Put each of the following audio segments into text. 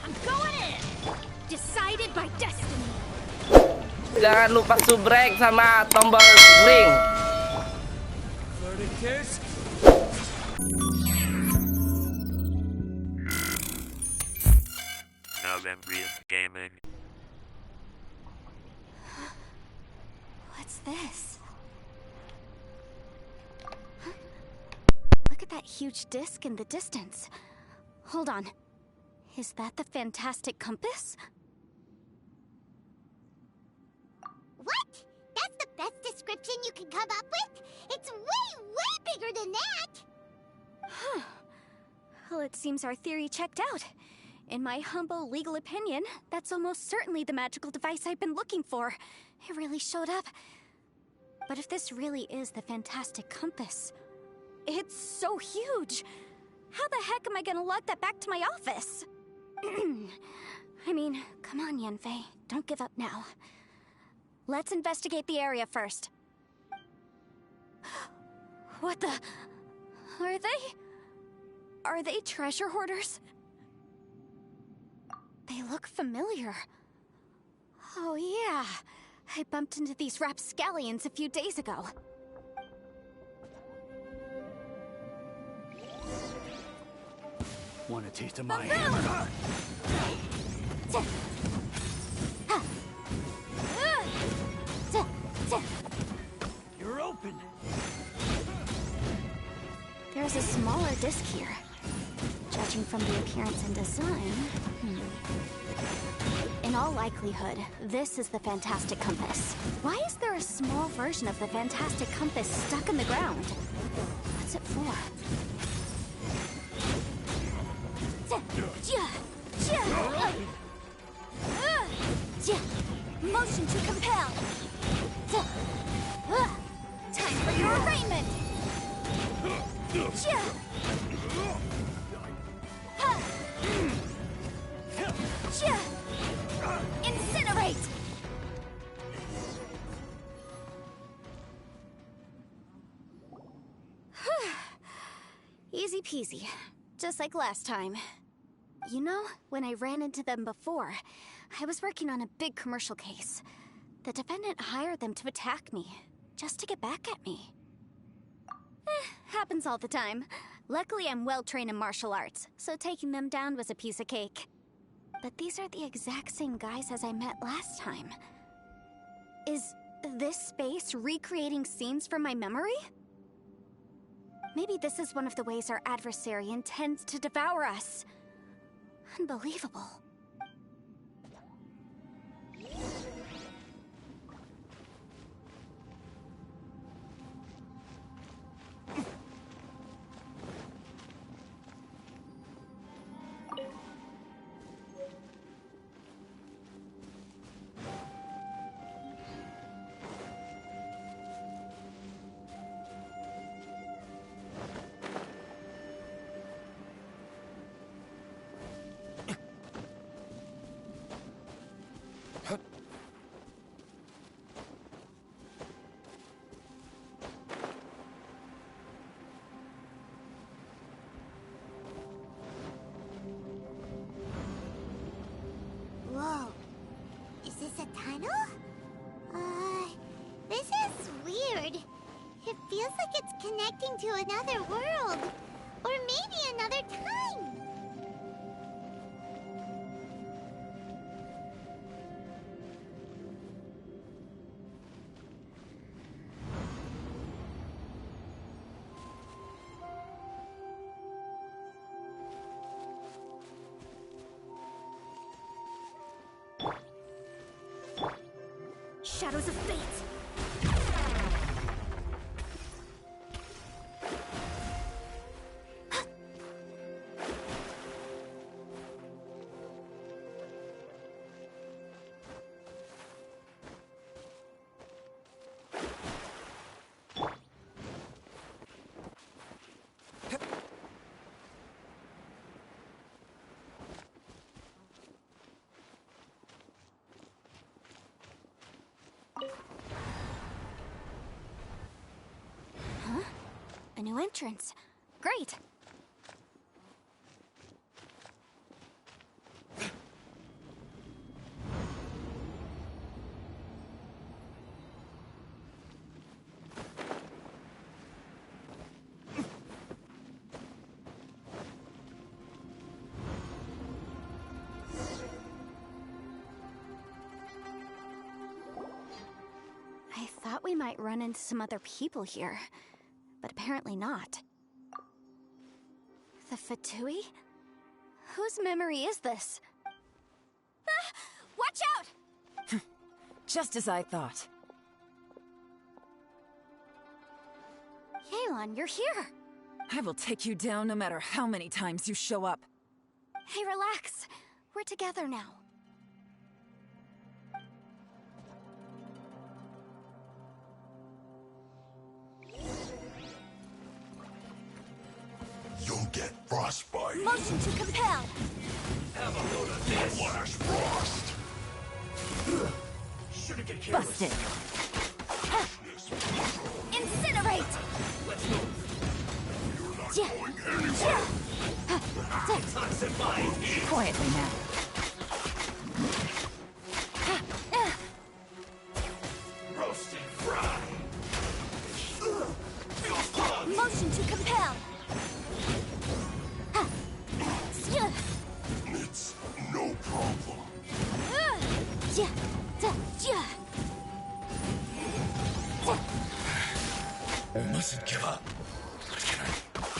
I'm going in. Decided by destiny. Jangan lupa subrek sama tombol ring. Novembrian gaming. What's this? Huh? Look at that huge disc in the distance. Hold on. Is that the fantastic compass? What? That's the best description you can come up with? It's way, way bigger than that! Huh. Well, it seems our theory checked out. In my humble legal opinion, that's almost certainly the magical device I've been looking for. It really showed up. But if this really is the fantastic compass, it's so huge! How the heck am I gonna lug that back to my office? I mean, come on, Yanfei. Don't give up now. Let's investigate the area first. What the... Are they treasure hoarders? They look familiar. Oh yeah, I bumped into these rapscallions a few days ago. Want a taste of my hammer? You're open. There's a smaller disc here. Judging from the appearance and design... In all likelihood, this is the fantastic compass. Why is there a small version of the fantastic compass stuck in the ground? What's it for? Motion to compel. Time for your arraignment. Incinerate. Easy peasy, just like last time. You know, when I ran into them before, I was working on a big commercial case. The defendant hired them to attack me, just to get back at me. Happens all the time. Luckily, I'm well-trained in martial arts, so taking them down was a piece of cake. But these are the exact same guys as I met last time. Is this space recreating scenes from my memory? Maybe this is one of the ways our adversary intends to devour us. Unbelievable. Whoa. Is this a tunnel? This is weird. It feels like it's connecting to another world. Or maybe another time. Shadows of fate! A new entrance. Great! might run into some other people here, but apparently not. The Fatui? Whose memory is this? Ah! Watch out! Just as I thought. Yelan, you're here! I will take you down no matter how many times you show up. Hey, relax. We're together now. You'll get frostbite. Motion to compel! Have a load of this. Flash frost. Should've get careless. Busted. Incinerate! Let's move. Yeah. Toxify. Quietly now. Roast and fry. Motion to compel! It's no problem. I mustn't give up. Get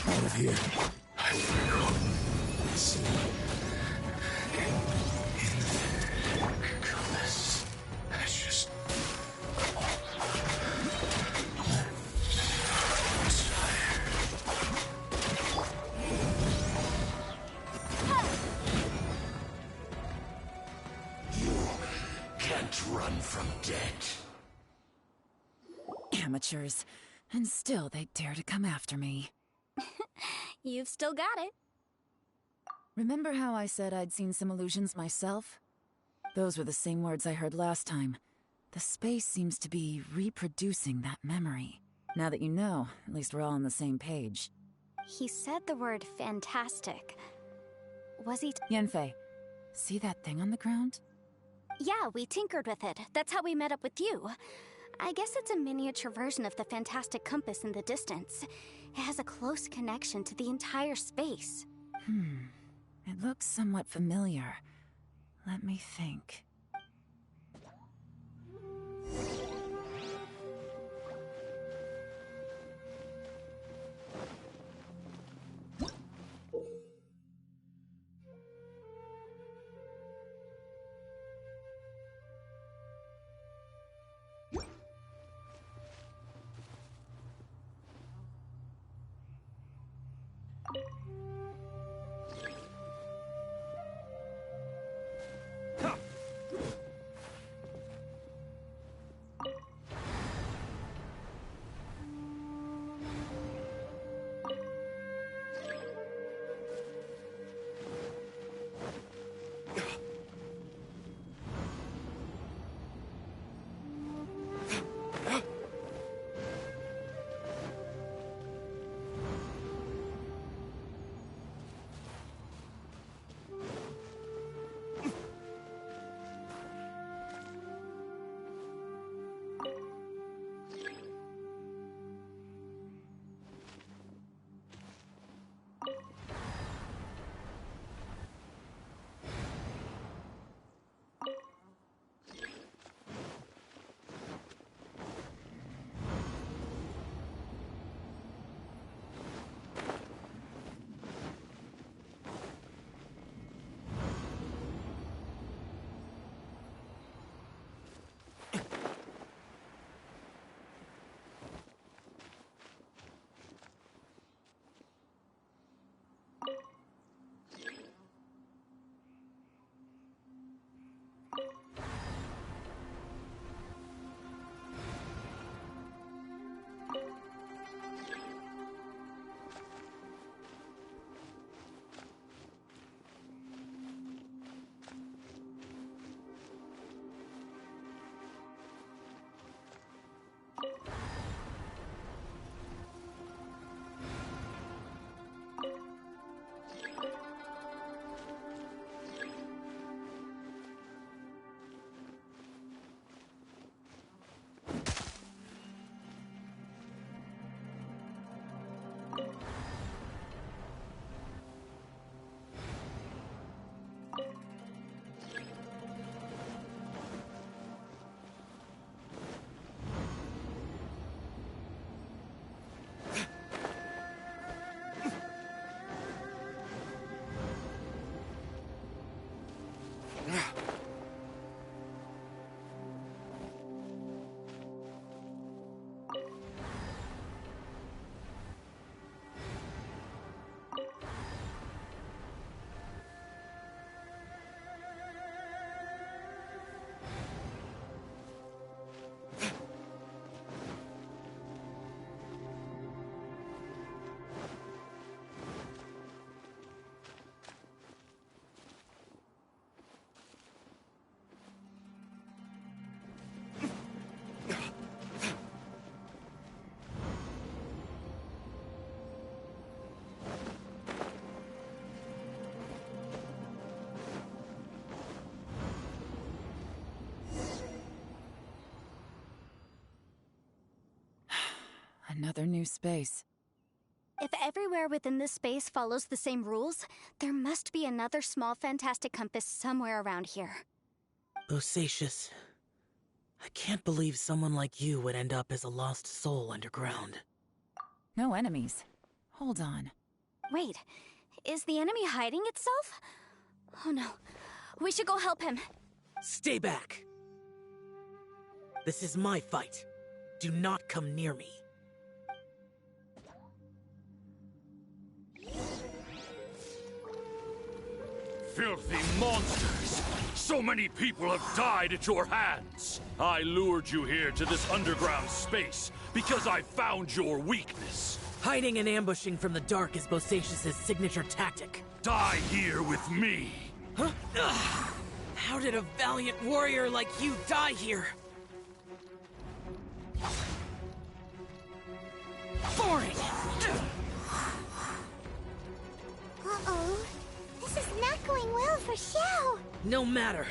out of here. I will see in this ashes. You can't run from death. Amateurs. And still they dare to come after me. You've still got it. Remember how I said I'd seen some illusions myself? Those were the same words I heard last time. The space seems to be reproducing that memory. Now that you know, at least we're all on the same page. He said the word fantastic. Was he? Yanfei, see that thing on the ground? Yeah, we tinkered with it. That's how we met up with you. I guess it's a miniature version of the fantastic compass in the distance. It has a close connection to the entire space. It looks somewhat familiar. Let me think. Another new space. If everywhere within this space follows the same rules, there must be another small fantastic compass somewhere around here. Bosacius, I can't believe someone like you would end up as a lost soul underground. No enemies. Hold on. Wait, is the enemy hiding itself? Oh no, we should go help him. Stay back! This is my fight. Do not come near me. Filthy monsters! So many people have died at your hands! I lured you here to this underground space because I found your weakness. Hiding and ambushing from the dark is Bosacius' signature tactic. Die here with me! Huh? Ugh. How did a valiant warrior like you die here? Boring! Uh-oh. This is not going well for Xiao. No matter.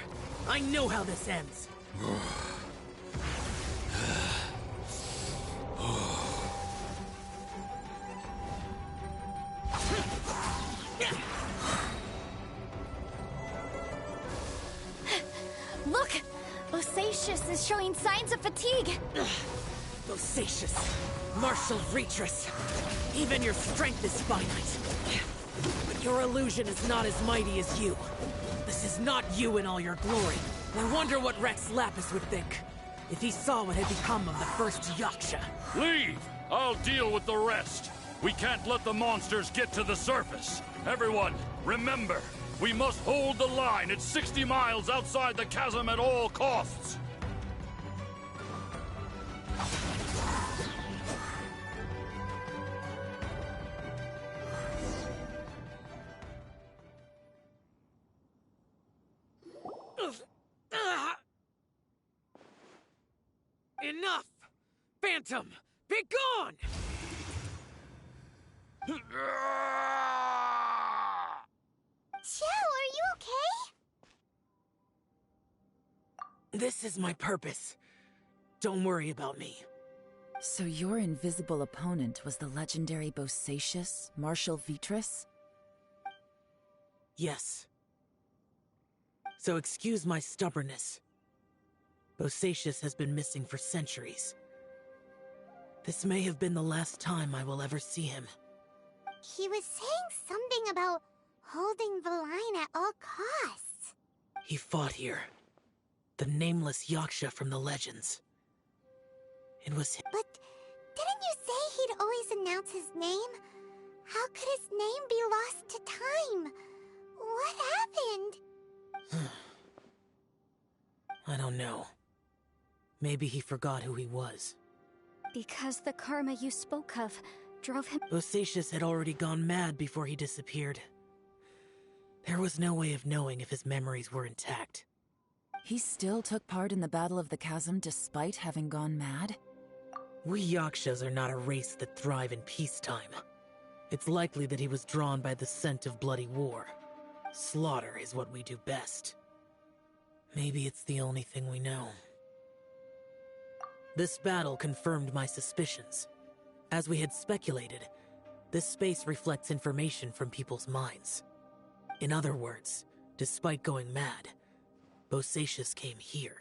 I know how this ends. Look! Bosacius is showing signs of fatigue. Bosacius, martial retreat. Even your strength is finite. But your illusion is not as mighty as you. This is not you in all your glory. I wonder what Rex Lapis would think if he saw what had become of the first Yaksha. Leave! I'll deal with the rest. We can't let the monsters get to the surface. Everyone, remember, we must hold the line at 60 miles outside the chasm at all costs. Enough! Phantom, be gone! Xiao, are you okay? This is my purpose. Don't worry about me. So your invisible opponent was the legendary Bosacius, Marshal Vitris? Yes. So excuse my stubbornness. Bosacius has been missing for centuries. This may have been the last time I will ever see him. He was saying something about holding the line at all costs. He fought here. The nameless Yaksha from the legends. It was him. But didn't you say he'd always announce his name? How could his name be lost to time? What happened? I don't know. Maybe he forgot who he was. Because the karma you spoke of drove him. Bosacius had already gone mad before he disappeared. There was no way of knowing if his memories were intact. He still took part in the Battle of the Chasm despite having gone mad? We Yakshas are not a race that thrive in peacetime. It's likely that he was drawn by the scent of bloody war. Slaughter is what we do best. Maybe it's the only thing we know. This battle confirmed my suspicions. As we had speculated, this space reflects information from people's minds. In other words, despite going mad, Bosacius came here.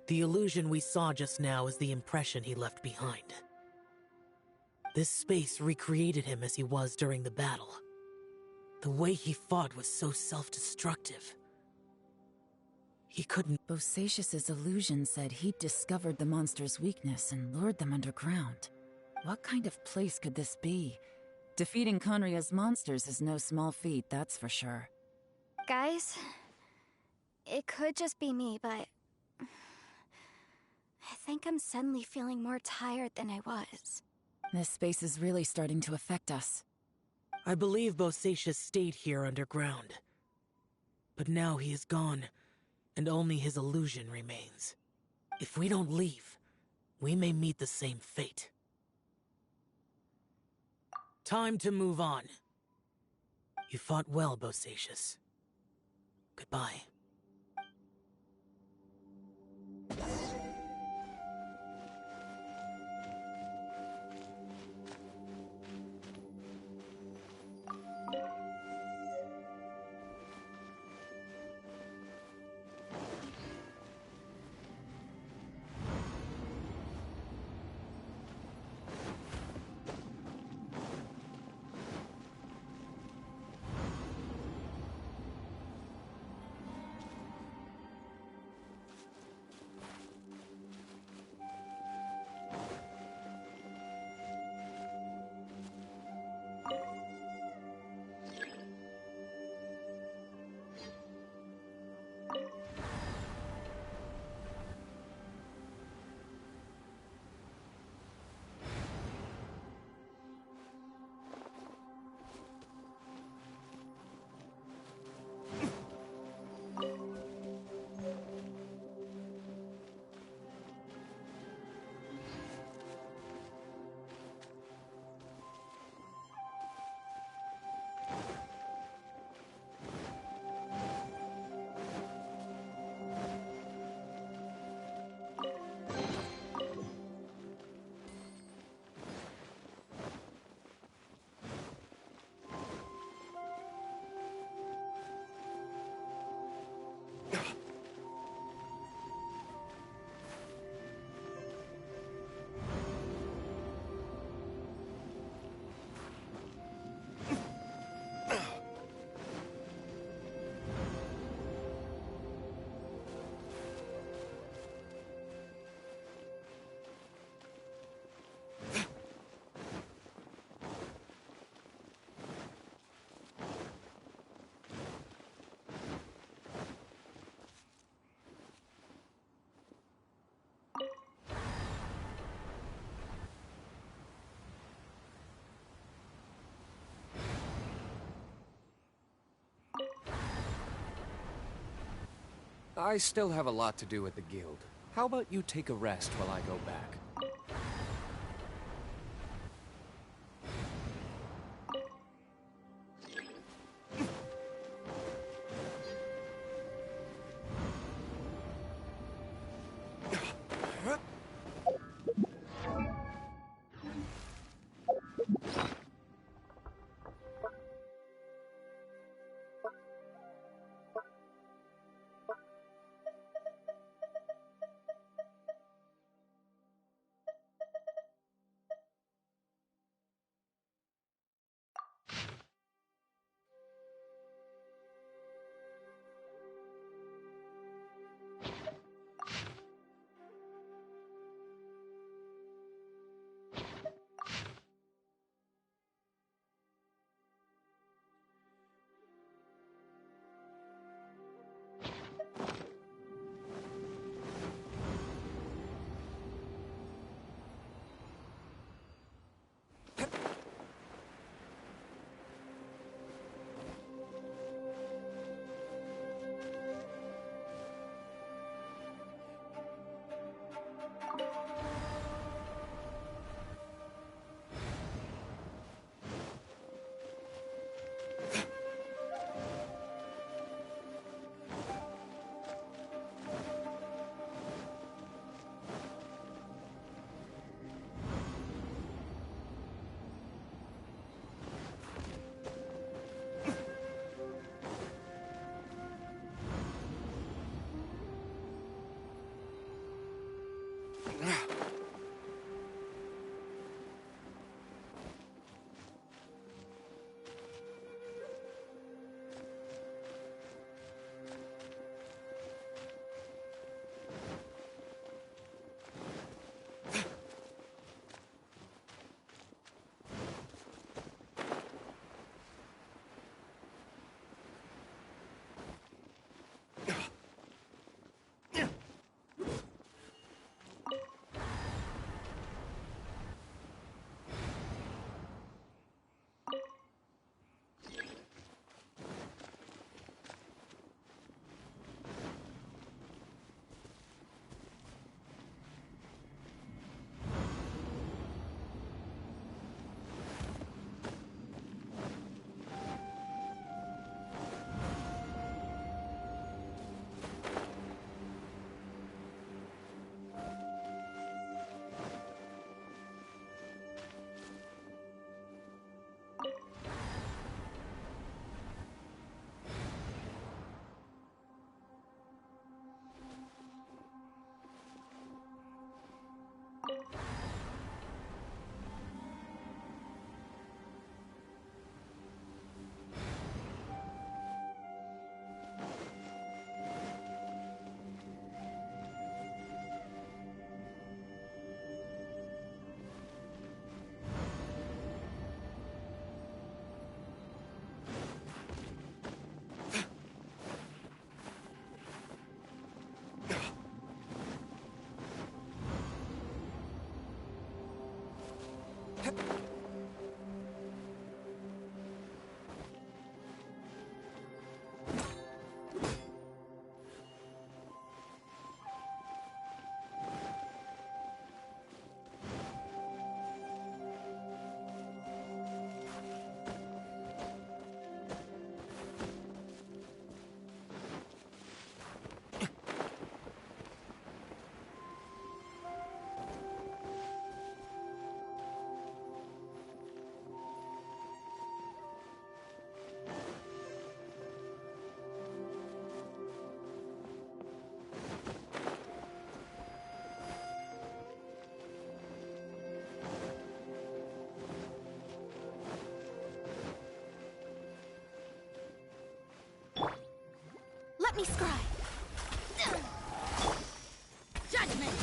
The illusion we saw just now is the impression he left behind. This space recreated him as he was during the battle. The way he fought was so self-destructive. He couldn't. Bosatius's illusion said he'd discovered the monster's weakness and lured them underground. What kind of place could this be? Defeating Conria's monsters is no small feat, that's for sure. Guys, it could just be me, but I think I'm suddenly feeling more tired than I was. This space is really starting to affect us. I believe Bosatius stayed here underground. But now he is gone, and only his illusion remains. If we don't leave, we may meet the same fate. Time to move on. You fought well, Bosatius. Goodbye. I still have a lot to do at the guild. How about you take a rest while I go back? me scry. Judgment!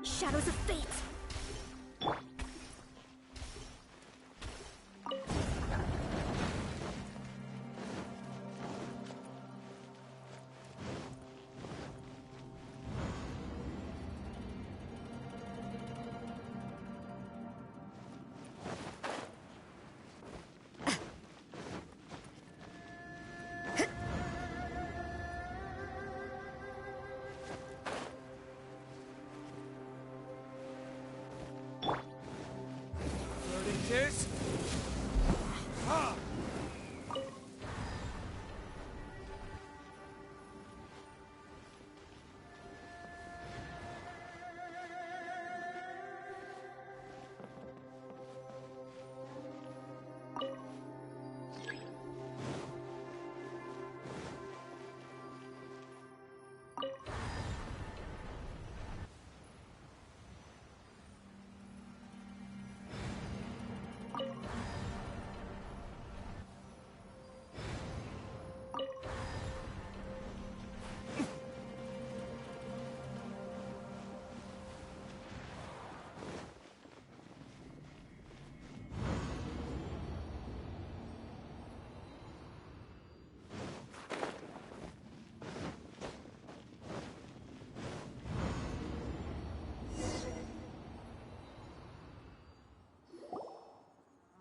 Shadows of fate! Kiss? Ha!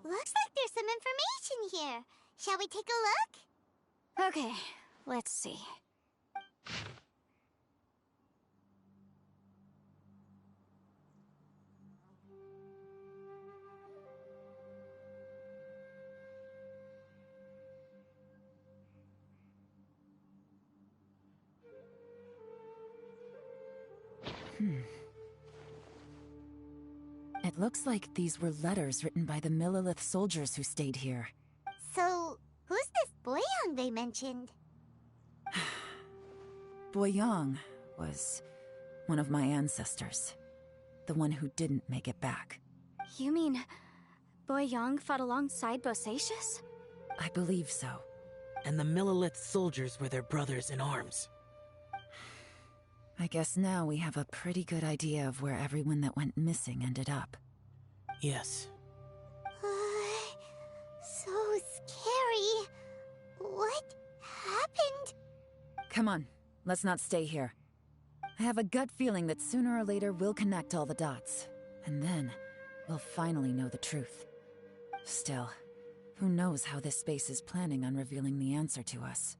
Looks like there's some information here. Shall we take a look? Okay, let's see. It looks like these were letters written by the Millilith soldiers who stayed here. So, who's this Boyang they mentioned? Boyang was one of my ancestors. The one who didn't make it back. You mean Boyang fought alongside Bosacius? I believe so. And the Millilith soldiers were their brothers in arms. I guess now we have a pretty good idea of where everyone that went missing ended up. Yes. So scary. What happened? Come on, let's not stay here. I have a gut feeling that sooner or later we'll connect all the dots. And then, we'll finally know the truth. Still, who knows how this space is planning on revealing the answer to us.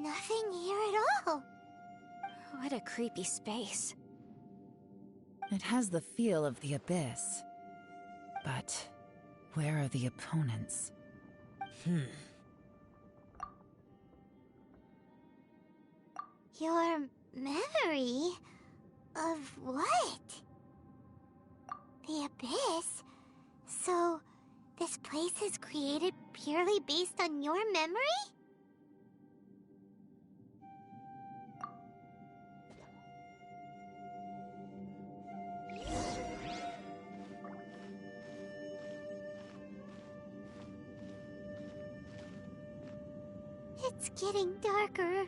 Nothing here at all. What a creepy space. It has the feel of the abyss. But where are the opponents? Your memory? Of what? The abyss? So, this place is created purely based on your memory? It's getting darker.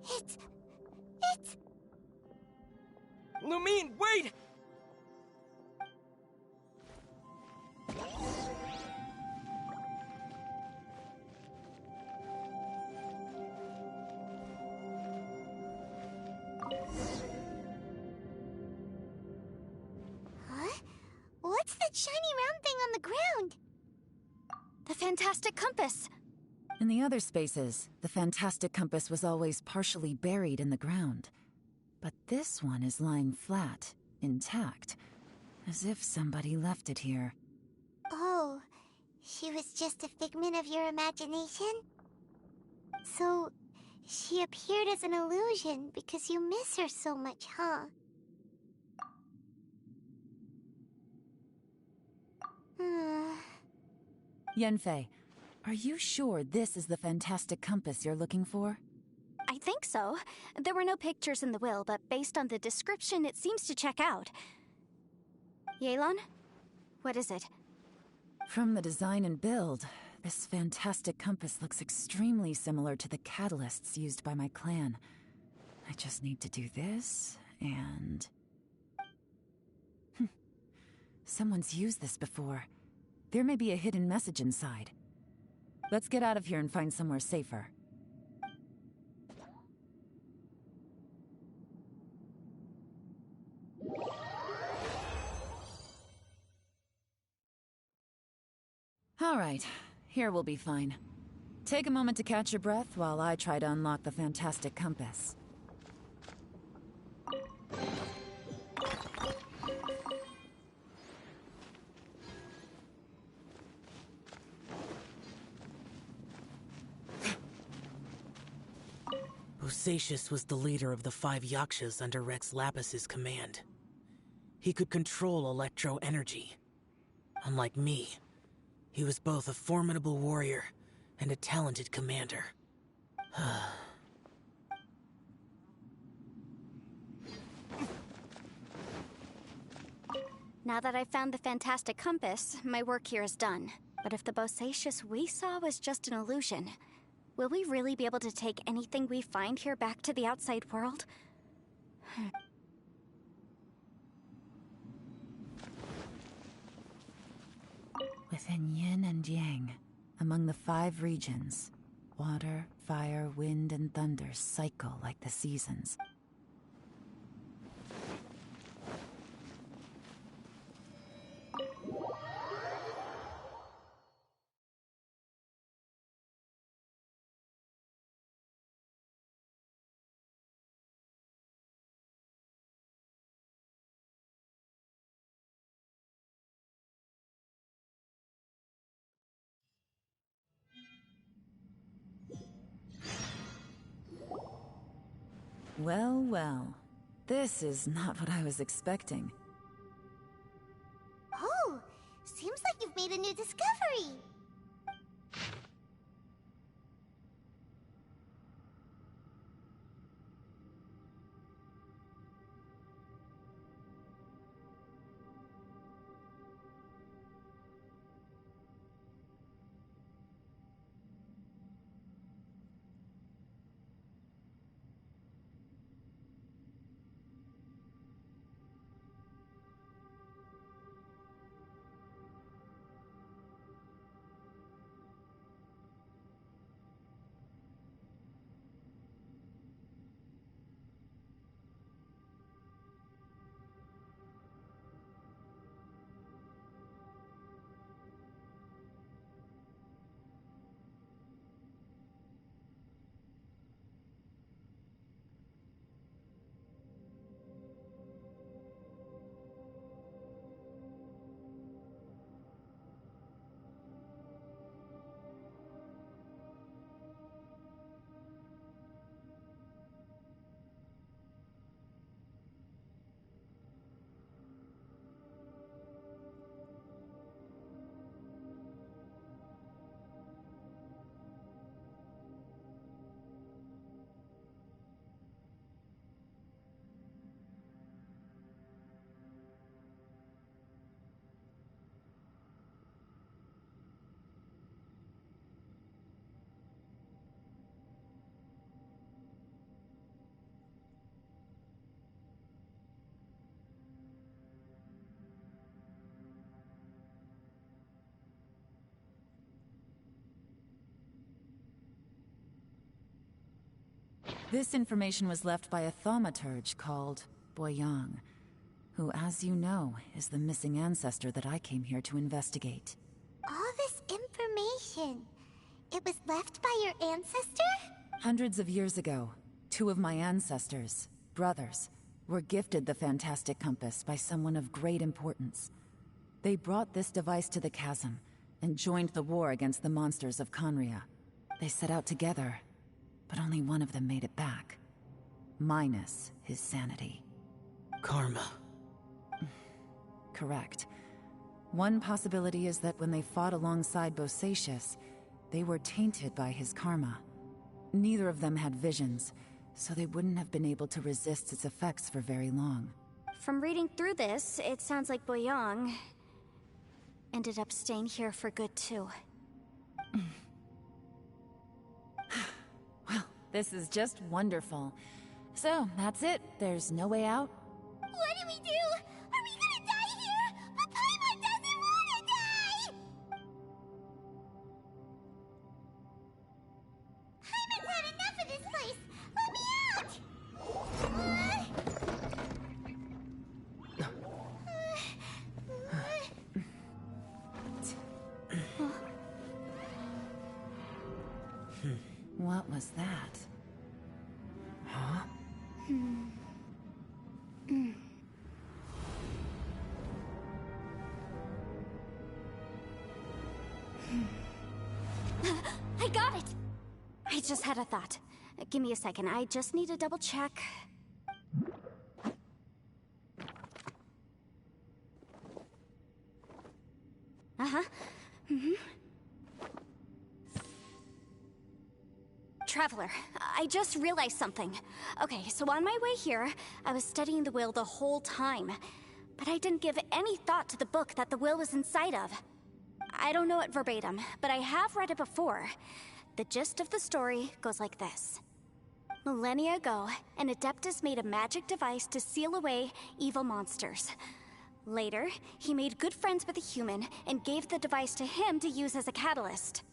It's... Lumine, wait! Huh? What's that shiny round thing on the ground? The fantastic compass! In the other spaces, the fantastic compass was always partially buried in the ground. But this one is lying flat, intact, as if somebody left it here. Oh, she was just a figment of your imagination? So, she appeared as an illusion because you miss her so much, huh? Yanfei, are you sure this is the fantastic compass you're looking for? I think so. There were no pictures in the will, but based on the description, it seems to check out. Yelan? What is it? From the design and build, this fantastic compass looks extremely similar to the catalysts used by my clan. I just need to do this, and... Someone's used this before. There may be a hidden message inside. Let's get out of here and find somewhere safer. All right, here we'll be fine. Take a moment to catch your breath while I try to unlock the fantastic compass. Bosacius was the leader of the 5 Yakshas under Rex Lapis's command. He could control electro energy. Unlike me, he was both a formidable warrior and a talented commander. Now that I've found the fantastic compass, my work here is done. But if the Bosacius we saw was just an illusion, will we really be able to take anything we find here back to the outside world? Within yin and yang, among the 5 regions, water, fire, wind, and thunder cycle like the seasons. Well, well. This is not what I was expecting. Oh, seems like you've made a new discovery. This information was left by a thaumaturge called Boyang, who, as you know, is the missing ancestor that I came here to investigate. All this information, it was left by your ancestor? Hundreds of years ago, two of my ancestors, brothers, were gifted the fantastic compass by someone of great importance. They brought this device to the chasm and joined the war against the monsters of Conria. They set out together, but only one of them made it back. Minus his sanity. Karma. Correct. One possibility is that when they fought alongside Bosacius, they were tainted by his karma. Neither of them had visions, so they wouldn't have been able to resist its effects for very long. From reading through this, it sounds like Boyang ended up staying here for good too. Well, this is just wonderful. So, that's it. There's no way out? What do we do? Are we gonna die here? But Paimon doesn't wanna die! Paimon's had enough of this place! Let me out! What was that? Huh? I got it! I just had a thought. Give me a second, I just need to double check. Uh-huh. Traveler, I just realized something. Okay, so on my way here, I was studying the will the whole time. But I didn't give any thought to the book that the will was inside of. I don't know it verbatim, but I have read it before. The gist of the story goes like this. Millennia ago, an Adeptus made a magic device to seal away evil monsters. Later, he made good friends with a human and gave the device to him to use as a catalyst.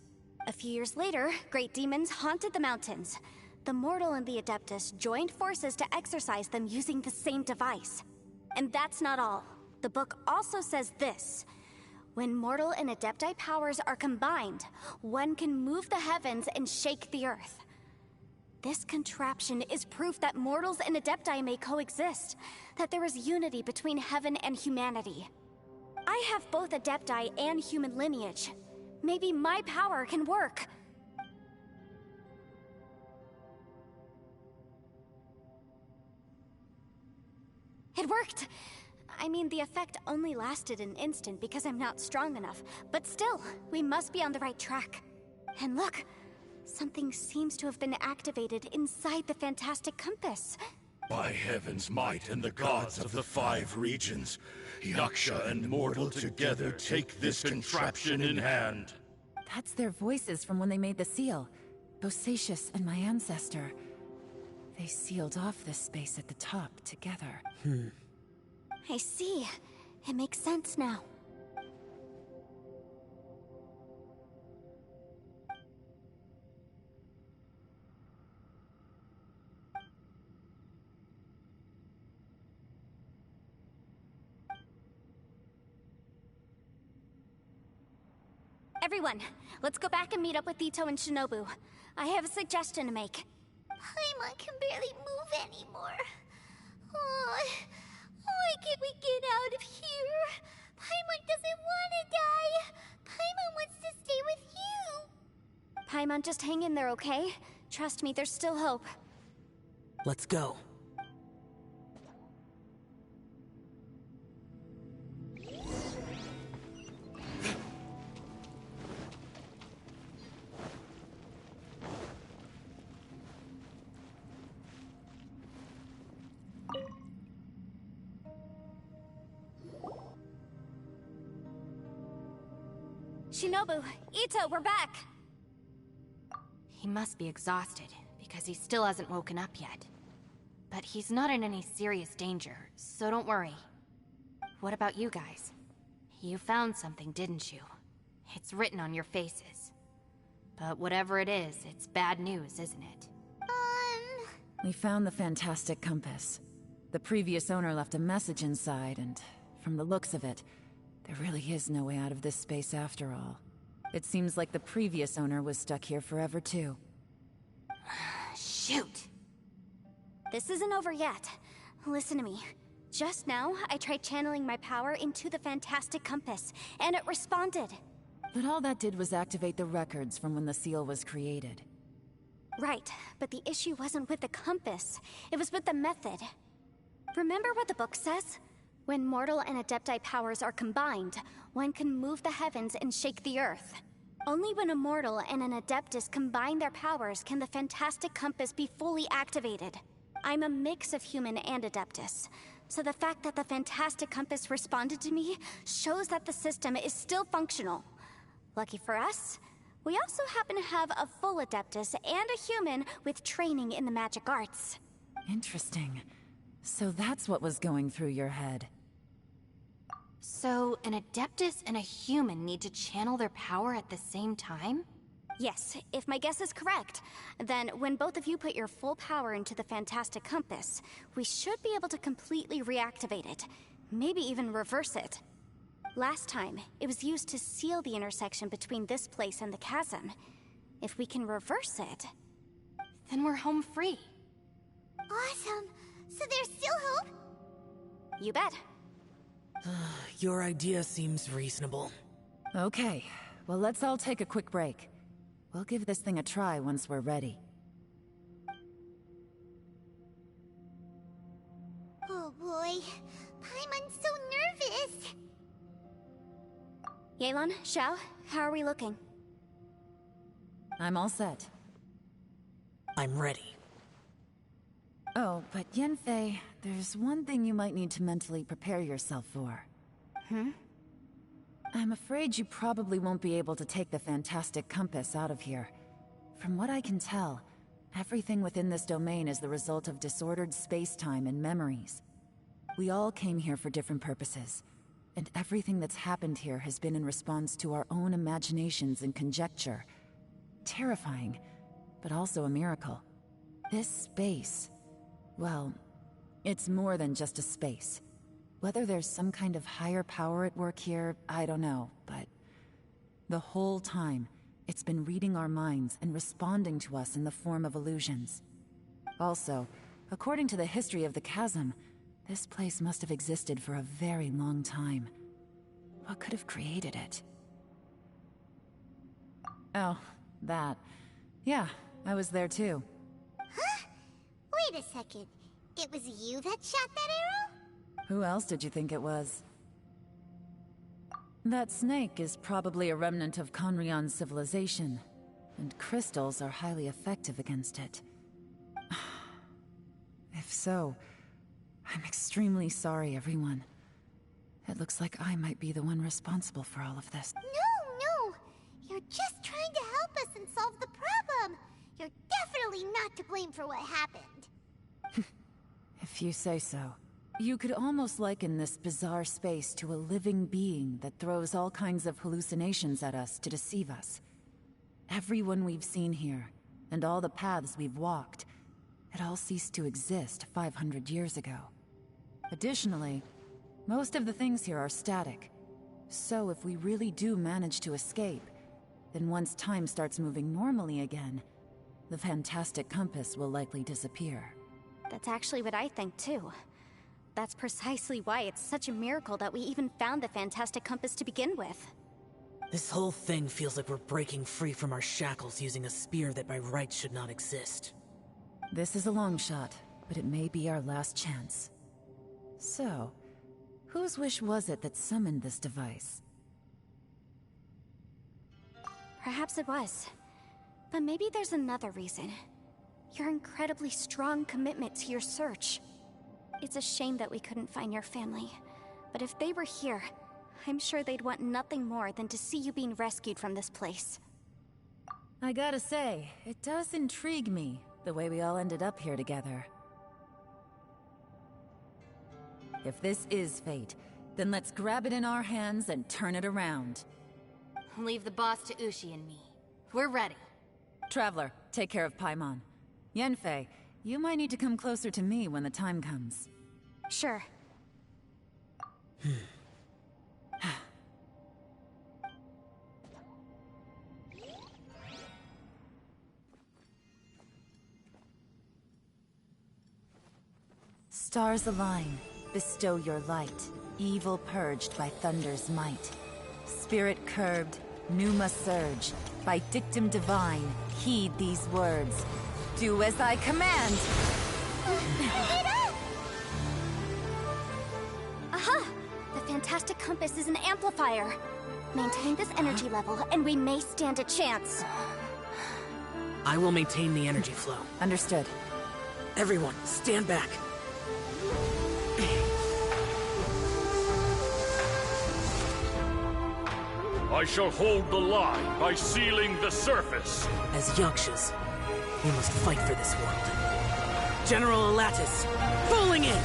A few years later, great demons haunted the mountains. The mortal and the Adeptus joined forces to exorcise them using the same device. And that's not all. The book also says this. When mortal and Adepti powers are combined, one can move the heavens and shake the earth. This contraption is proof that mortals and Adepti may coexist, that there is unity between heaven and humanity. I have both Adepti and human lineage. Maybe my power can work. It worked! I mean, the effect only lasted an instant because I'm not strong enough, but still, we must be on the right track. And look, something seems to have been activated inside the fantastic compass. By heaven's might and the gods of the 5 regions, Yaksha and mortal together take this contraption in hand. That's their voices from when they made the seal. Bosacius and my ancestor. They sealed off this space at the top together. I see. It makes sense now. Everyone, let's go back and meet up with Ito and Shinobu. I have a suggestion to make. Paimon can barely move anymore. Oh, why can't we get out of here? Paimon doesn't want to die. Paimon wants to stay with you. Paimon, just hang in there, okay? Trust me, there's still hope. Let's go. Shinobu, Ito, we're back! He must be exhausted, because he still hasn't woken up yet. But he's not in any serious danger, so don't worry. What about you guys? You found something, didn't you? It's written on your faces. But whatever it is, it's bad news, isn't it? We found the fantastic compass. The previous owner left a message inside, and from the looks of it, there really is no way out of this space after all. It seems like the previous owner was stuck here forever too. Shoot! This isn't over yet. Listen to me. Just now, I tried channeling my power into the fantastic compass, and it responded. But all that did was activate the records from when the seal was created. Right, but the issue wasn't with the compass. It was with the method. Remember what the book says? When mortal and adepti powers are combined, one can move the heavens and shake the earth. Only when a mortal and an adeptus combine their powers can the fantastic compass be fully activated. I'm a mix of human and adeptus, so the fact that the fantastic compass responded to me shows that the system is still functional. Lucky for us, we also happen to have a full adeptus and a human with training in the magic arts. Interesting. So that's what was going through your head. So, an adeptus and a human need to channel their power at the same time? Yes, if my guess is correct, then when both of you put your full power into the fantastic compass, we should be able to completely reactivate it, maybe even reverse it. Last time, it was used to seal the intersection between this place and the chasm. If we can reverse it, then we're home free. Awesome! So there's still hope? You bet. Your idea seems reasonable. Okay, well let's all take a quick break. We'll give this thing a try once we're ready. Oh boy, Paimon's so nervous! Yelan, Xiao, how are we looking? I'm all set. I'm ready. Oh, but Yanfei, there's one thing you might need to mentally prepare yourself for. I'm afraid you probably won't be able to take the fantastic compass out of here. From what I can tell, everything within this domain is the result of disordered space-time and memories. We all came here for different purposes, and everything that's happened here has been in response to our own imaginations and conjecture. Terrifying, but also a miracle. This space, well, it's more than just a space. Whether there's some kind of higher power at work here, I don't know, but the whole time, it's been reading our minds and responding to us in the form of illusions. Also, according to the history of the chasm, this place must have existed for a very long time. What could have created it? Oh, that. Yeah, I was there too. Huh? Wait a second. It was you that shot that arrow? Who else did you think it was? That snake is probably a remnant of Conrion's civilization, and crystals are highly effective against it. If so, I'm extremely sorry, everyone. It looks like I might be the one responsible for all of this. No! You're just trying to help us and solve the problem! You're definitely not to blame for what happened. If you say so. You could almost liken this bizarre space to a living being that throws all kinds of hallucinations at us to deceive us. Everyone we've seen here, and all the paths we've walked, it all ceased to exist 500 years ago. Additionally, most of the things here are static. So if we really do manage to escape, then once time starts moving normally again, the fantastic compass will likely disappear. That's actually what I think too. That's precisely why it's such a miracle that we even found the fantastic compass to begin with. This whole thing feels like we're breaking free from our shackles using a spear that by rights should not exist. This is a long shot, but it may be our last chance. So, whose wish was it that summoned this device? Perhaps it was. But maybe there's another reason. Your incredibly strong commitment to your search. It's a shame that we couldn't find your family. But if they were here, I'm sure they'd want nothing more than to see you being rescued from this place. I gotta say, it does intrigue me, the way we all ended up here together. If this is fate, then let's grab it in our hands and turn it around. Leave the boss to Ushi and me. We're ready. Traveler, take care of Paimon. Yanfei, You might need to come closer to me when the time comes. Sure. Stars align, bestow your light. Evil purged by thunder's might. Spirit curbed, pneuma surge. By dictum divine, heed these words. Do as I command! Aha! The fantastic compass is an amplifier. Maintain this energy level, and we may stand a chance. I will maintain the energy flow. Understood. Everyone, stand back. I shall hold the line by sealing the surface. As Yakshas, we must fight for this world. General Elatus, falling in!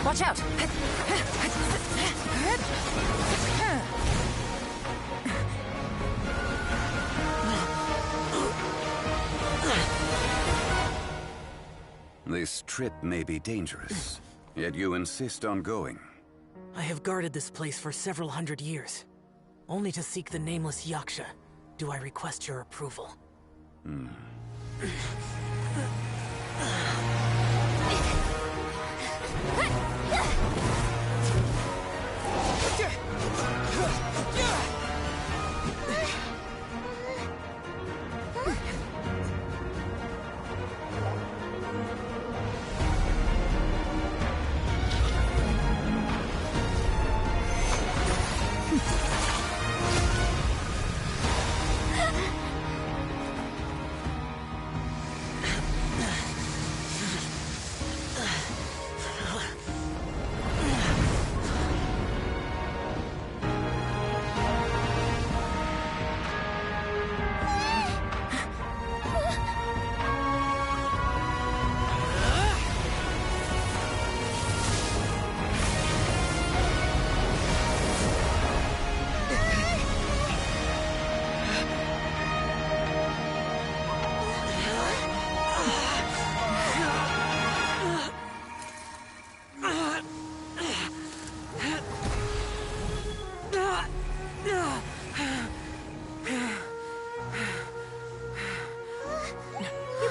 Watch out! This trip may be dangerous, yet you insist on going. I have guarded this place for several hundred years. Only to seek the nameless Yaksha do I request your approval.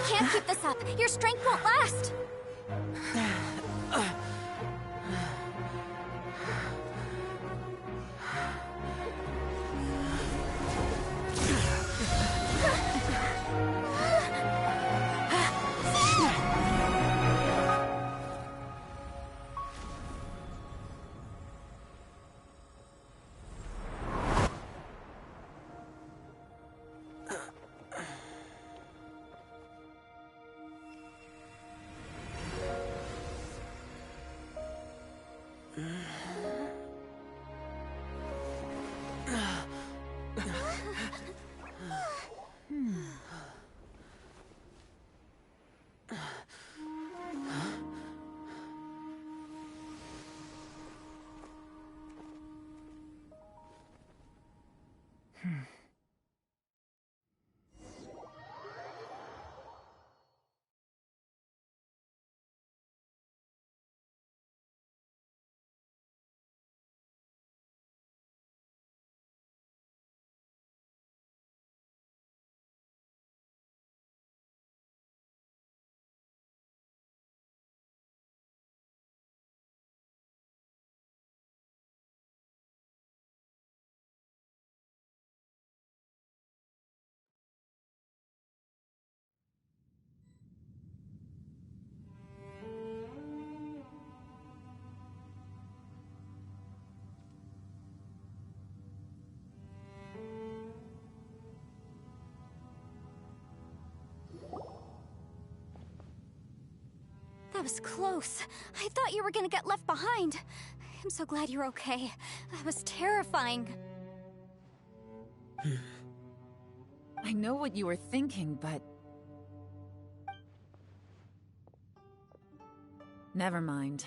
Can't keep this up. Your strength won't last. That was close. I thought you were gonna get left behind. I'm so glad you're okay. That was terrifying. I know what you were thinking, but... Never mind.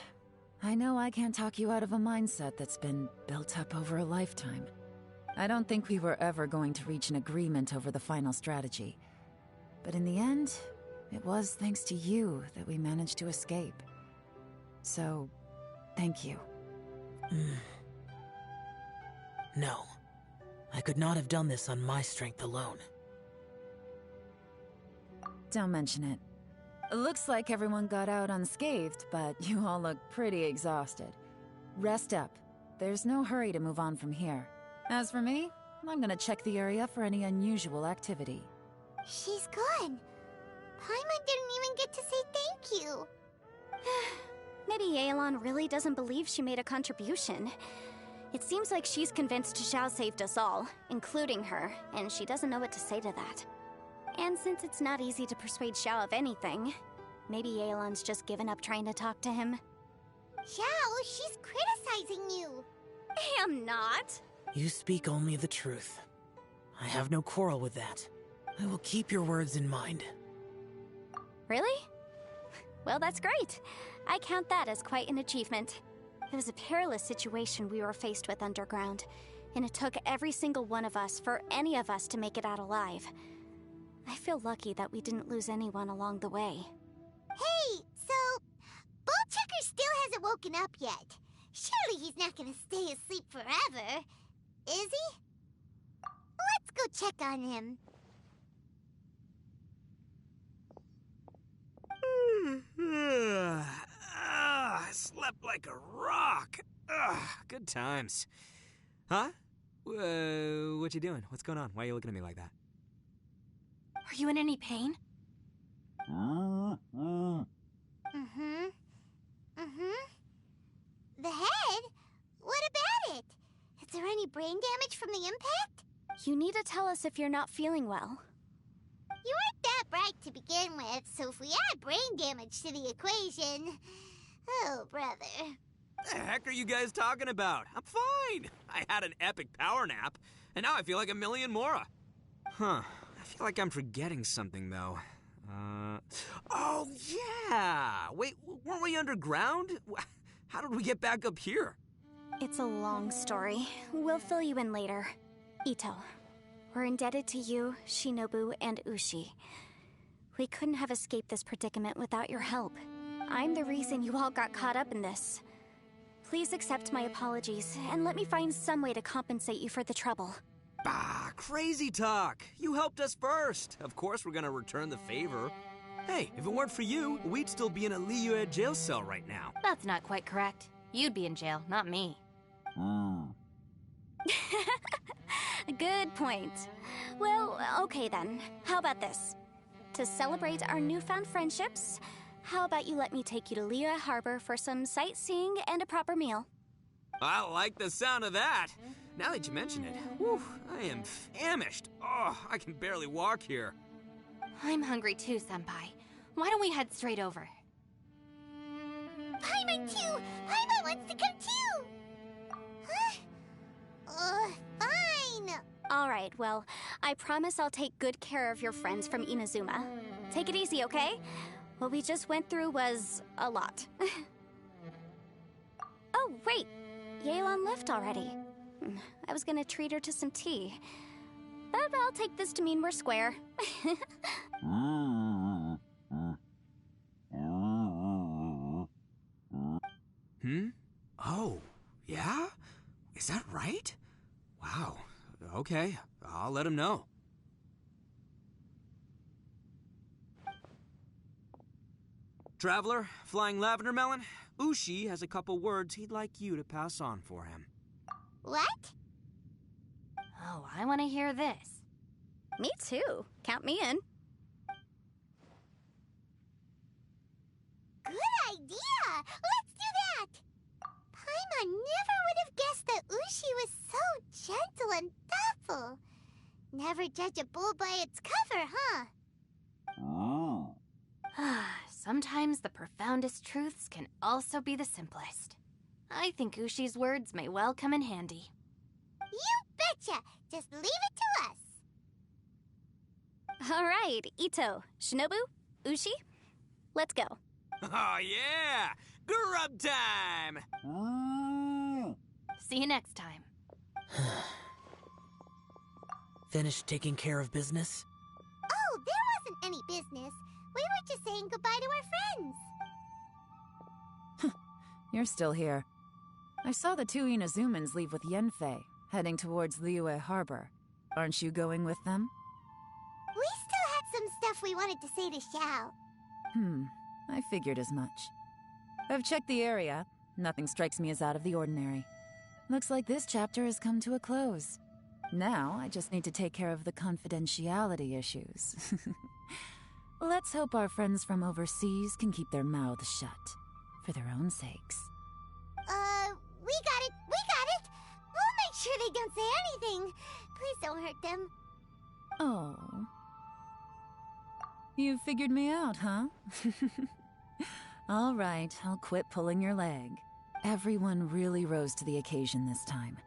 I know I can't talk you out of a mindset that's been built up over a lifetime. I don't think we were ever going to reach an agreement over the final strategy. But in the end, it was thanks to you that we managed to escape. So, thank you. No. I could not have done this on my strength alone. Don't mention it. It looks like everyone got out unscathed, but you all look pretty exhausted. Rest up. There's no hurry to move on from here. As for me, I'm gonna check the area for any unusual activity. She's gone. Paimon didn't even get to say thank you. Maybe Yelan really doesn't believe she made a contribution. It seems like she's convinced Xiao saved us all, including her, and she doesn't know what to say to that. And since it's not easy to persuade Xiao of anything, maybe Yelan's just given up trying to talk to him. Xiao, she's criticizing you. I am not. You speak only the truth. I have no quarrel with that. I will keep your words in mind. Really? Well, that's great. I count that as quite an achievement. It was a perilous situation we were faced with underground, and it took every single one of us for any of us to make it out alive. I feel lucky that we didn't lose anyone along the way. Hey, so... Ballchecker still hasn't woken up yet. Surely he's not gonna stay asleep forever, is he? Let's go check on him. I slept like a rock. Good times. Huh? What you doing? What's going on? Why are you looking at me like that? Are you in any pain? The head? What about it? Is there any brain damage from the impact? You need to tell us if you're not feeling well. You weren't that bright to begin with, so if we add brain damage to the equation... Oh, brother. The heck are you guys talking about? I'm fine. I had an epic power nap, and now I feel like a million more. Huh. I feel like I'm forgetting something, though. Oh, yeah! Wait, weren't we underground? How did we get back up here? It's a long story. We'll fill you in later. Ito, we're indebted to you, Shinobu, and Ushi. We couldn't have escaped this predicament without your help. I'm the reason you all got caught up in this. Please accept my apologies, and let me find some way to compensate you for the trouble. Bah, crazy talk. You helped us first. Of course we're gonna return the favor. Hey, if it weren't for you, we'd still be in a Liyue jail cell right now. That's not quite correct. You'd be in jail, not me. Good point. Well, okay then. How about this? To celebrate our newfound friendships, how about you let me take you to Liyue Harbor for some sightseeing and a proper meal? I like the sound of that. Now that you mention it, whew, I am famished. Oh, I can barely walk here. I'm hungry too, Senpai. Why don't we head straight over? Paimon too! Paimon wants to come too! Huh? Fine! Alright, well, I promise I'll take good care of your friends from Inazuma. Take it easy, okay? What we just went through was a lot. Oh, wait! Yelan left already. I was gonna treat her to some tea. But I'll take this to mean we're square. Oh, yeah? Is that right? Wow. Okay, I'll let him know. Traveler, Flying Lavender Melon, Ushi has a couple words he'd like you to pass on for him. What? Oh, I want to hear this. Me too. Count me in. Good idea! Let's do that! Paimon never would have guessed that Ushi was so gentle and thoughtful. Never judge a bull by its cover, huh? sometimes the profoundest truths can also be the simplest. I think Ushi's words may well come in handy. You betcha! Just leave it to us! Alright, Ito, Shinobu, Ushi, let's go. Oh yeah! Grub time! See you next time. Finished taking care of business? Oh, there wasn't any business. We were just saying goodbye to our friends. You're still here. I saw the two Inazumans leave with Yenfei, heading towards Liyue Harbor. Aren't you going with them? We still had some stuff we wanted to say to Xiao. I figured as much. I've checked the area. Nothing strikes me as out of the ordinary. Looks like this chapter has come to a close. Now, I just need to take care of the confidentiality issues. Let's hope our friends from overseas can keep their mouths shut. For their own sakes. We got it! We got it! We'll make sure they don't say anything. Please don't hurt them. Oh. You figured me out, huh? All right, I'll quit pulling your leg. Everyone really rose to the occasion this time.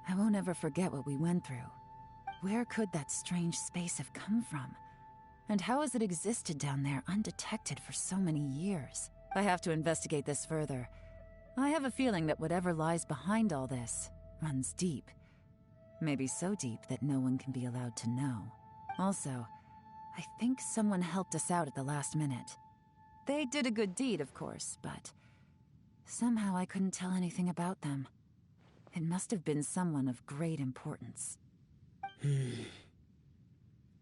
I won't ever forget what we went through. Where could that strange space have come from? And how has it existed down there undetected for so many years? I have to investigate this further. I have a feeling that whatever lies behind all this runs deep. Maybe so deep that no one can be allowed to know. Also, I think someone helped us out at the last minute. They did a good deed, of course, but somehow I couldn't tell anything about them. It must have been someone of great importance.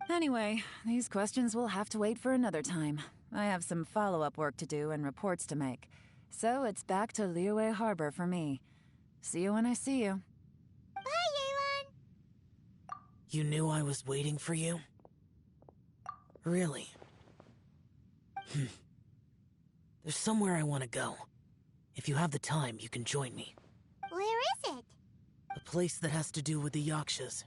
Anyway, these questions will have to wait for another time. I have some follow-up work to do and reports to make. So it's back to Liyue Harbor for me. See you when I see you. Bye, Yelan! You knew I was waiting for you? Really? There's somewhere I want to go. If you have the time, you can join me. Where is it? A place that has to do with the Yakshas.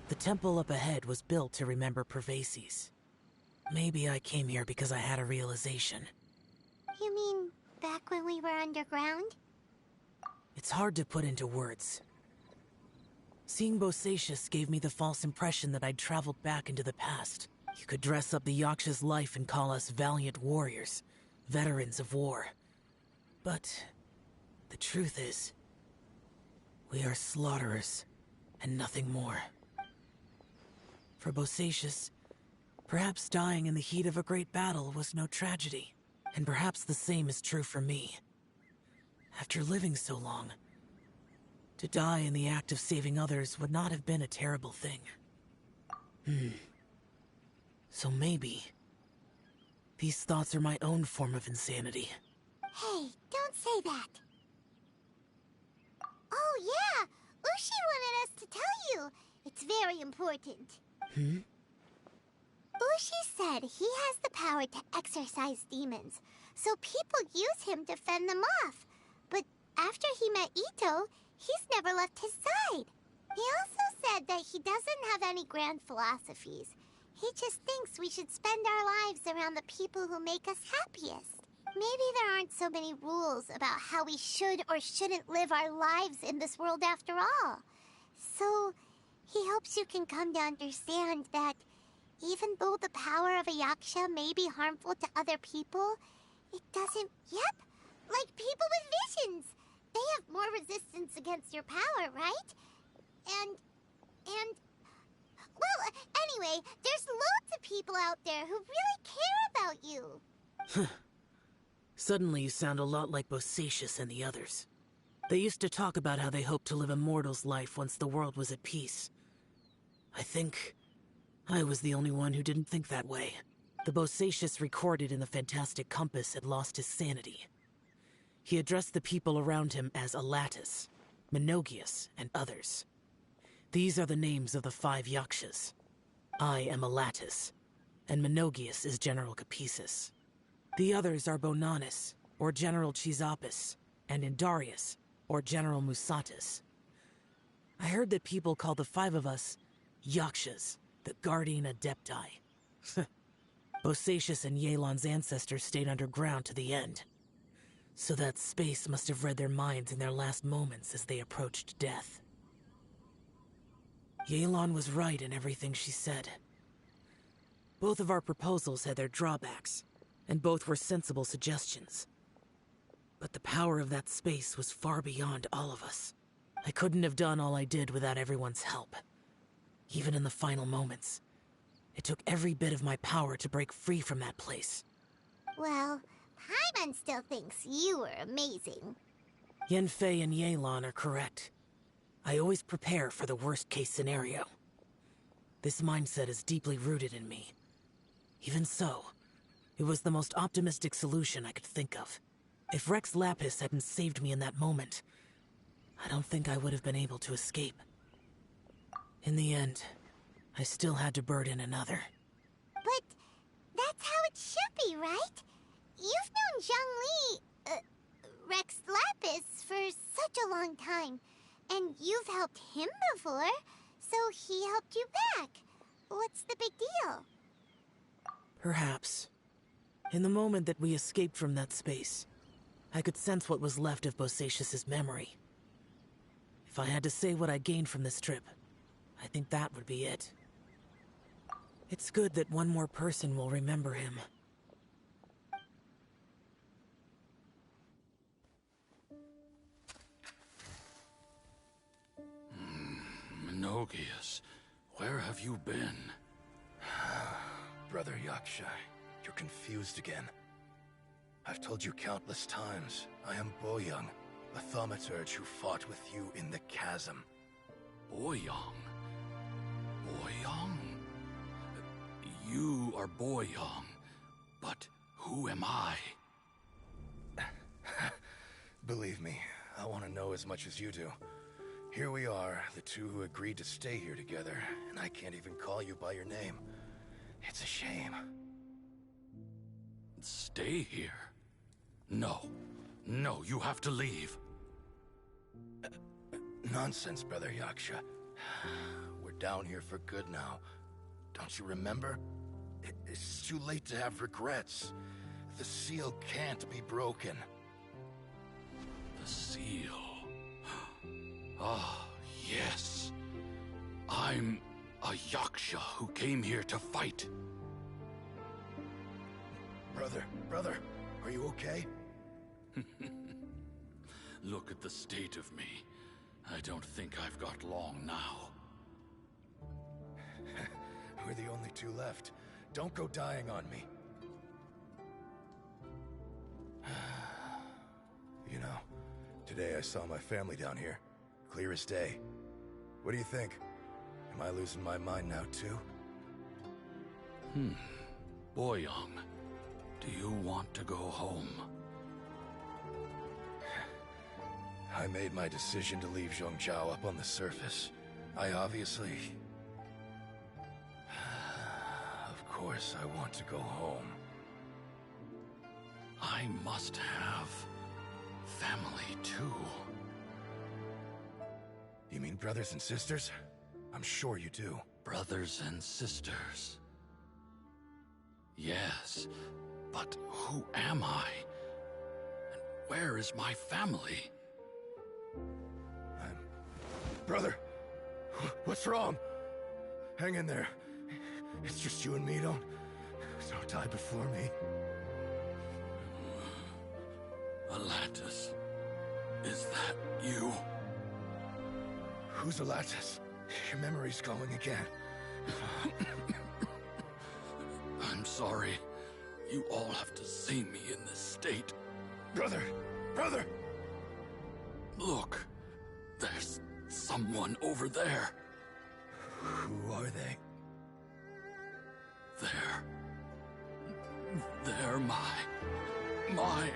The temple up ahead was built to remember Pervases. Maybe I came here because I had a realization. You mean back when we were underground? It's hard to put into words. Seeing Bosacius gave me the false impression that I'd traveled back into the past. You could dress up the Yaksha's life and call us valiant warriors, veterans of war. But the truth is, we are slaughterers and nothing more. For Bosacius, perhaps dying in the heat of a great battle was no tragedy. And perhaps the same is true for me. After living so long, to die in the act of saving others would not have been a terrible thing. So maybe these thoughts are my own form of insanity. Hey, don't say that. Oh yeah, Ushi wanted us to tell you. It's very important. Ushi said he has the power to exorcise demons, so people use him to fend them off. But after he met Ito, he's never left his side. He also said that he doesn't have any grand philosophies. He just thinks we should spend our lives around the people who make us happiest. Maybe there aren't so many rules about how we should or shouldn't live our lives in this world after all. So he hopes you can come to understand that even though the power of a Yaksha may be harmful to other people, it doesn't... Yep, like people with visions. They have more resistance against your power, right? And... Well, anyway, Anyway, there's loads of people out there who really care about you. Suddenly you sound a lot like Bosacius and the others. They used to talk about how they hoped to live a mortal's life once the world was at peace. I think I was the only one who didn't think that way. The Bosacius recorded in the Fantastic Compass had lost his sanity. He addressed the people around him as Alatus, Menogius, and others. These are the names of the 5 Yakshas. I am Alatus, and Menogius is General Capisis. The others are Bonanis, or General Chisapis, and Indarius, or General Musatus. I heard that people call the 5 of us Yakshas, the Guardian Adepti. Bosacius and Yelan's ancestors stayed underground to the end. So that space must have read their minds in their last moments as they approached death. Yelan was right in everything she said. Both of our proposals had their drawbacks, and both were sensible suggestions. But the power of that space was far beyond all of us. I couldn't have done all I did without everyone's help. Even in the final moments, it took every bit of my power to break free from that place. Well, Paimon still thinks you were amazing. Yanfei and Yelan are correct. I always prepare for the worst-case scenario. This mindset is deeply rooted in me. Even so, it was the most optimistic solution I could think of. If Rex Lapis hadn't saved me in that moment, I don't think I would have been able to escape. In the end, I still had to burden another. But that's how it should be, right? You've known Zhang Li, Rex Lapis, for such a long time. And you've helped him before, so he helped you back. What's the big deal? Perhaps. In the moment that we escaped from that space, I could sense what was left of Bosacius's memory. If I had to say what I gained from this trip, I think that would be it. It's good that one more person will remember him. Menogius, where have you been? Brother Yaksha, you're confused again. I've told you countless times, I am Boyoung, the thaumaturge who fought with you in the chasm. Boyoung? Boyoung? You are Boyoung, but who am I? Believe me, I want to know as much as you do. Here we are, the two who agreed to stay here together, and I can't even call you by your name. It's a shame. Stay here? No. No, you have to leave. Nonsense, Brother Yaksha. We're down here for good now. Don't you remember? It's too late to have regrets. The seal can't be broken. The seal. Ah, yes. I'm a Yaksha who came here to fight. Brother, are you okay? Look at the state of me. I don't think I've got long now. We're the only two left. Don't go dying on me. You know, today I saw my family down here. Clear as day. What do you think? Am I losing my mind now too? Boyoung, do you want to go home? I made my decision to leave Zhongzhou up on the surface. I obviously... Of course I want to go home. I must have family too. You mean brothers and sisters? I'm sure you do. Brothers and sisters. Yes, but who am I? And where is my family? Brother! What's wrong? Hang in there. It's just you and me, don't die before me. Alatus, is that you? Who's Alatus? Your memory's going again. I'm sorry. You all have to see me in this state. Brother! Brother! Look, there's someone over there. Who are they? They're my... I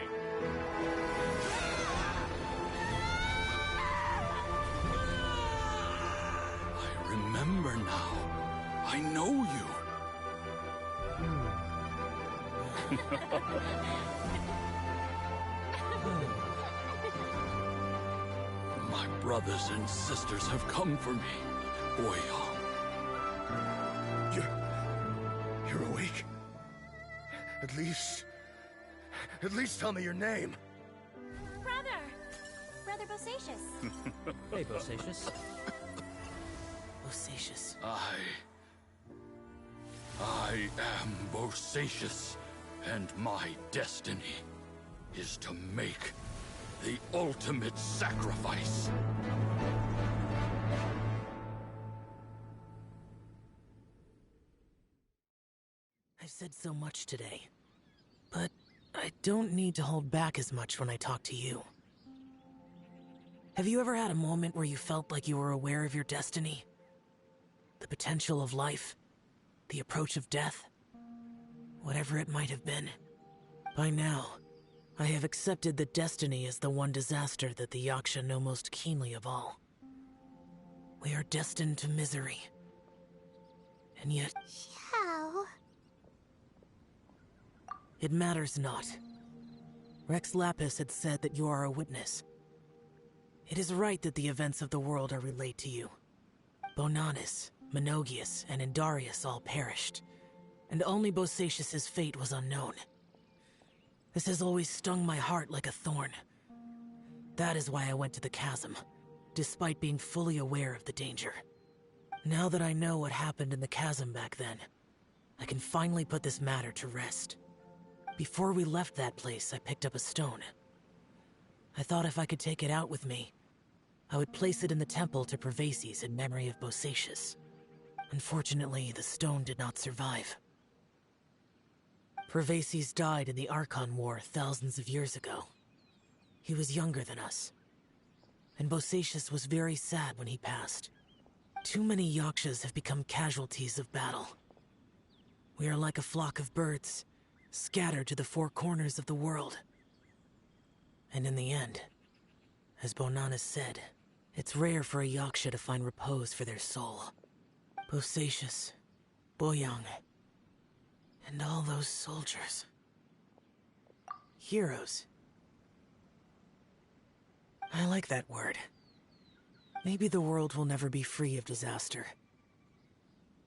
remember now. I know you. My brothers and sisters have come for me, Boyong. You're awake? At least tell me your name. Brother Bosacius. Hey, Bosacius. Bosacius. I am Bosacius, and my destiny is to make the ultimate sacrifice. I've said so much today, but I don't need to hold back as much when I talk to you. Have you ever had a moment where you felt like you were aware of your destiny? The potential of life? The approach of death? Whatever it might have been. By now, I have accepted that destiny is the one disaster that the Yaksha know most keenly of all. We are destined to misery. And yet... Xiao. It matters not. Rex Lapis had said that you are a witness. It is right that the events of the world are relayed to you. Bonanis, Menogius, and Indarius all perished, and only Bosacius's fate was unknown. This has always stung my heart like a thorn. That is why I went to the chasm, despite being fully aware of the danger. Now that I know what happened in the chasm back then, I can finally put this matter to rest. Before we left that place, I picked up a stone. I thought if I could take it out with me, I would place it in the temple to Pervases in memory of Bosacius. Unfortunately, the stone did not survive. Pervases died in the Archon War thousands of years ago. He was younger than us, and Bosacius was very sad when he passed. Too many Yakshas have become casualties of battle. We are like a flock of birds, scattered to the four corners of the world. And in the end, as Bonanis said, it's rare for a Yaksha to find repose for their soul. Bosacius, Boyang, and all those soldiers. Heroes. I like that word. Maybe the world will never be free of disaster.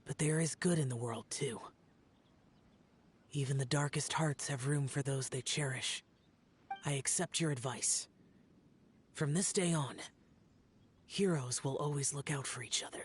But there is good in the world, too. Even the darkest hearts have room for those they cherish. I accept your advice. From this day on, heroes will always look out for each other.